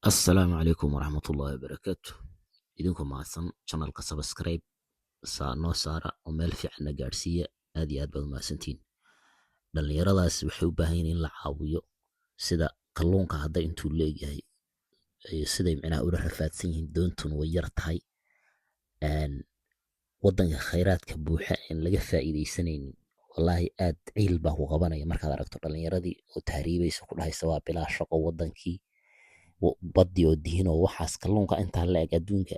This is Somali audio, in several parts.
السلام عليكم ورحمة الله وبركاته. idinku mahadsan channelka subscribe noo saara oo meel fiican na gaarsiiya. aad iyo aad baad mahadsantiin. dhalinyaradaas waxay u baahan yihiin in la caawiyo, sida kalluunka hadda intuu leeyahay, siday micnaha ula rafaadsan yihiin. doontun way yar tahay, wadanka khayraadka buuxa in laga faa'iidaysanaynin. wallaahi aad ciil baa ku qabanaya markaad aragto dhalinyaradii oo tahriibaysa ku dhahaysa waa bilaa shaqo wadankii, badii oo dihin oo waxaas kalluunka intaa la eg adduunka.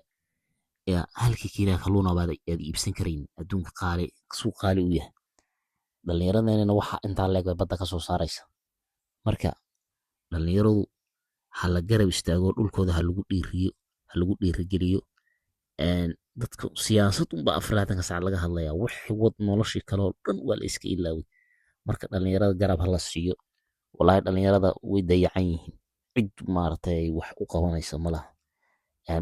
halkii kiilaa kalluuna baad iibsan karayn, adduunka qaali, suuq qaali u yahay. dhallinyaradeenana waxa intaa leeg bay badda ka soo saaraysa. marka dhallinyaradu ha la garab istaago, dhulkooda ha lagu dhiiriyo, ha lagu dhiirigeliyo. dadka siyaasad unba 24 saac laga hadlayaa, wixii wad noloshii kaloo dhan waa la iska ilaaway. marka dhallinyarada garab ha la siiyo. wallaahi dhallinyarada way dayacan yihiin, cid maaragtay wax u qabanaysa ma laha.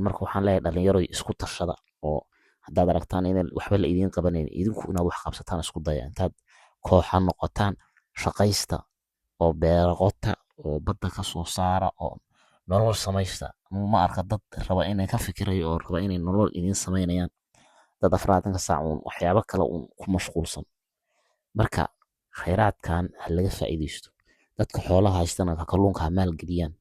marka waxaan leeyahay dhalinyaro isku tashada, oo haddaad aragtaan inaan waxba la idiin qabanayn, idinku inaad wax qabsataan isku daya. intaad kooxa noqotaan, shaqaysta oo beera qota oo badda ka soo saara oo nolol samaysta. ma arka dad raba inay ka fikirayo oo raba inay nolol idiin samaynayaan, dad 24 saac uun waxyaabo kale uun ku mashquulsan. marka khayraadkan ha laga faa'iidaysto. dadka xoolaha haystana kalluunka ha maalgeliyaan.